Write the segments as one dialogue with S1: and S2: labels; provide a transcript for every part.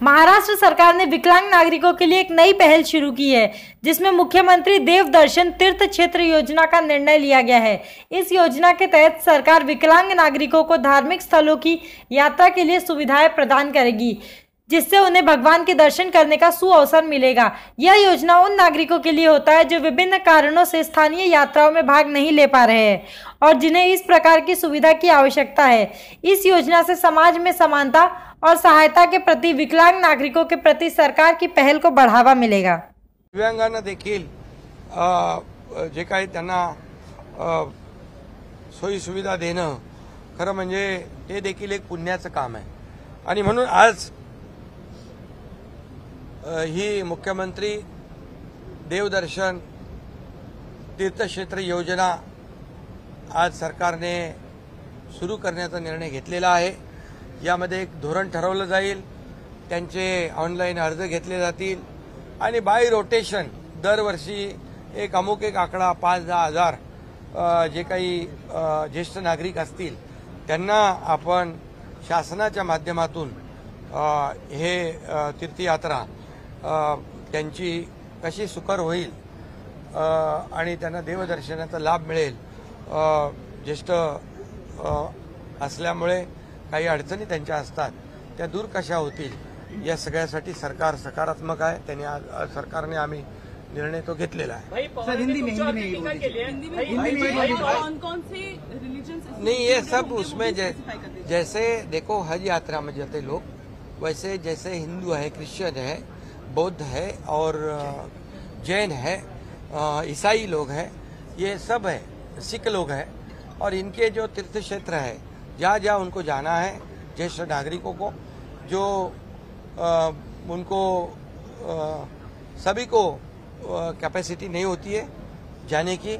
S1: महाराष्ट्र सरकार ने विकलांग नागरिकों के लिए एक नई पहल शुरू की है, जिसमें मुख्यमंत्री देवदर्शन तीर्थ क्षेत्र योजना का निर्णय लिया गया है। इस योजना के तहत सरकार विकलांग नागरिकों को धार्मिक स्थलों की यात्रा के लिए सुविधाएं प्रदान करेगी, जिससे उन्हें भगवान के दर्शन करने का सुअवसर मिलेगा। यह योजना उन नागरिकों के लिए होता है जो विभिन्न कारणों से स्थानीय यात्राओं में भाग नहीं ले पा रहे हैं और जिन्हें इस प्रकार की सुविधा की आवश्यकता है। इस योजना से समाज में समानता और सहायता के प्रति विकलांग नागरिकों के प्रति सरकार की पहल को बढ़ावा मिलेगा।
S2: दिव्यांगांना देखील जे काही त्यांना सोयी सुविधा देणं खरं म्हणजे ते देखील एक पुण्याचं काम आहे आणि म्हणून आज ही मुख्यमंत्री देवदर्शन तीर्थक्षेत्र योजना आज सरकारने सुरू करण्याचा निर्णय घेतलेला आहे। यामध्ये एक धोरण ठरवलं जाईल, त्यांचे ऑनलाईन अर्ज घेतले जातील आणि बाय रोटेशन दरवर्षी एक अमुक एक आकडा 5-10 हजार जे काही ज्येष्ठ नागरिक असतील त्यांना आपण शासनाच्या माध्यमातून हे तीर्थयात्रा त्यांची कशी सुकर होईल आणि त्यांना देवदर्शनाचा लाभ मिळेल। ज्येष्ठ असल्यामुळे काही अडचणी त्यांच्या असतात त्या दूर कशा होतील या सगळ्यासाठी सरकार सकारात्मक आहे। त्यांनी सरकारने आम्ही निर्णय तो घेतलेला है। नहीं, ये सब उसमें जैसे देखो हज यात्रा में जाते लोग वैसे जैसे हिंदू है, क्रिश्चियन है, बौद्ध है और जैन है, ईसाई लोग हैं, ये सब है, सिख लोग हैं और इनके जो तीर्थ क्षेत्र है जहाँ जहाँ उनको जाना है ज्येष्ठ नागरिकों को जो उनको सभी को कैपेसिटी नहीं होती है जाने की,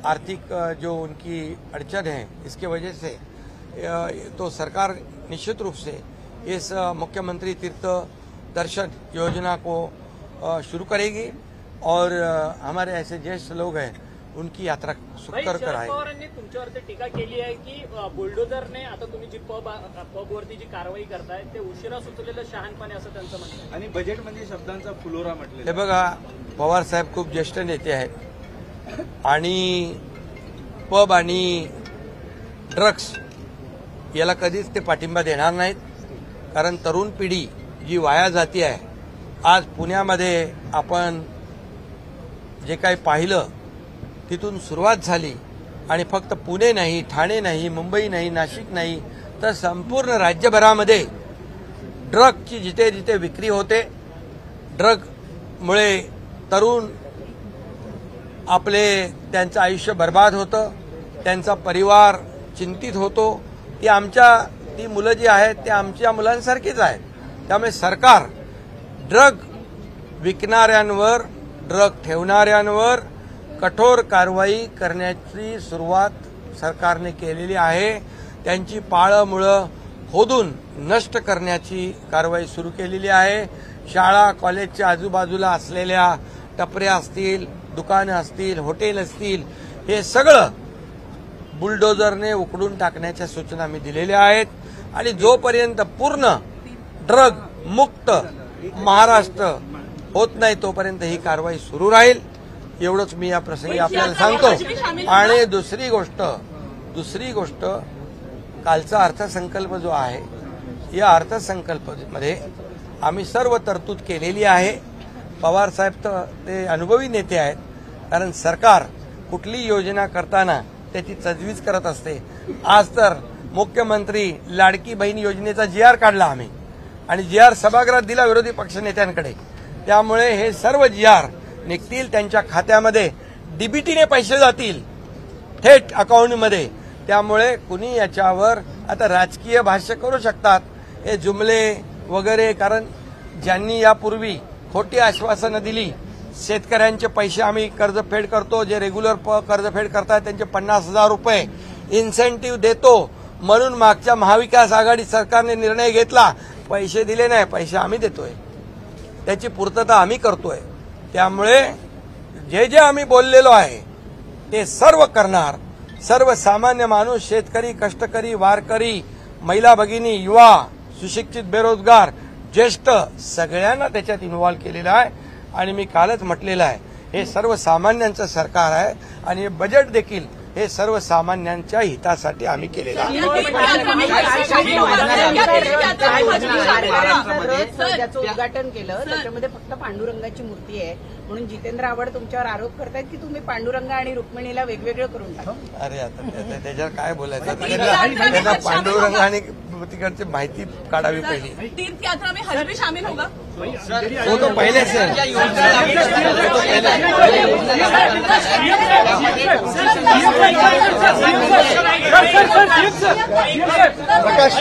S2: आर्थिक जो उनकी अड़चन है इसके वजह से तो सरकार निश्चित रूप से इस मुख्यमंत्री तीर्थ दर्शन योजना को शुरू करेगी और हमारे ऐसे ज्येष्ठ लोग हैं उनकी यात्रा सुकर कराएगी।
S3: पवारांनी तुमच्यावरती टीका केली आहे की बुलडोझरने आता तुम्ही जी पबवरती जी कारवाई करताय ते उशिरा सुचलेलं शहाणपणे असं त्यांचं म्हणणं आहे
S4: आणि बजेटमध्ये शब्दांचा फुलोरा म्हटलेला।
S2: हे बघा, पवार साहेब खूप ज्येष्ठ नेते आहेत आणि पब आणि ड्रग्स याला कधीच ते पाठिंबा देणार नाहीत, कारण तरुण पिढी जी वाया जाती आहे। आज पुण्यामध्ये आपण जे काही पाहिलं तिथून सुरुवात झाली आणि फक्त पुणे नाही, ठाणे नाही, मुंबई नाही, नाशिक नाही तर संपूर्ण राज्यभरामध्ये ड्रगची जिथे जिथे विक्री होते, ड्रगमुळे तरुण त्यांचं आयुष्य बर्बाद होतं, त्यांचा परिवार चिंतित होतो। ती मुलं जी आहेत ते आमच्या मुलांसारखीच आहेत। त्यामुळे सरकार ड्रग विकणाऱ्यांवर, ड्रग ठेवणाऱ्यांवर कठोर कारवाई करण्याची सुरुवात सरकारने केलेली आहे। त्यांची पाळंमुळं खोदून नष्ट करण्याची कारवाई सुरू केलेली आहे। शाळा कॉलेजच्या आजूबाजूला असलेल्या टपऱ्या असतील, दुकानं असतील, हॉटेल असतील, हे सगळं बुलडोझरने उकडून टाकण्याच्या सूचना मी दिलेल्या आहेत आणि जोपर्यंत पूर्ण ड्रग मुक्त महाराष्ट्र होत नाही तोपर्यंत ही कारवाई सुरू राहील, एवढंच मी या प्रसंगी आपल्याला सांगतो। आणि दुसरी गोष्ट कालचा अर्थसंकल्प जो आहे या अर्थसंकल्पामध्ये आम्ही सर्व तरतूद केलेली आहे। पवार साहेब तर ते अनुभवी नेते आहेत, कारण सरकार कुठली योजना करताना त्याची तजवीज करत असते। आज तर मुख्यमंत्री लाडकी बहीण योजनेचा GR काढला आम्ही आणि GR सभागृहात दिला विरोधी पक्षनेत्यांकडे। त्यामुळे हे सर्व GR निघतील, त्यांच्या खात्यामध्ये डीबीटीने पैसे जातील थेट अकाउंटमध्ये। त्यामुळे कुणी याच्यावर आता राजकीय भाष्य करू शकतात, हे जुमले वगैरे, कारण ज्यांनी यापूर्वी खोटी आश्वासनं दिली, शेतकऱ्यांचे पैसे आम्ही कर्जफेड करतो, जे रेग्युलर कर्जफेड करतात त्यांचे 50,000 रुपये इन्सेंटिव्ह देतो म्हणून मागच्या महाविकास आघाडी सरकारने निर्णय घेतला, पैसे दिले नाही, पैसे आम्ही देतोय, त्याची पूर्तता आम्ही करतोय। त्यामुळे जे आम्ही बोललेलो आहे ते सर्व करणार। सर्वसामान्य माणूस, शेतकरी, कष्टकरी, वारकरी, महिला भगिनी, युवा, सुशिक्षित, बेरोजगार ज्येष्ठ सगळ्यांना त्याच्यात इन्व्हॉल्व केलेलं आहे आणि मी कालच म्हटलेलं आहे हे सर्वसामान्यांचं सरकार आहे आणि हे बजेट देखील हे सर्वसामान्यांच्या हितासाठी आम्ही केलेलं आहे.
S5: ज्याचं उद्घाटन केलं त्याच्यामध्ये फक्त पांडुरंगाची मूर्ती आहे म्हणून जितेंद्र आव्हाड तुमच्यावर आरोप करतायत की तुम्ही पांडुरंग आणि रुक्मिणीला वेगवेगळं करून टाका.
S2: अरे आता त्याच्यावर काय बोलायचं त्यांना पांडुरंग आणि तिकडची माहिती काढावी पहिली.
S6: तीर्थयात्रा में हज भी शामिल होगा?
S2: वो तो पहले से
S3: प्रकाश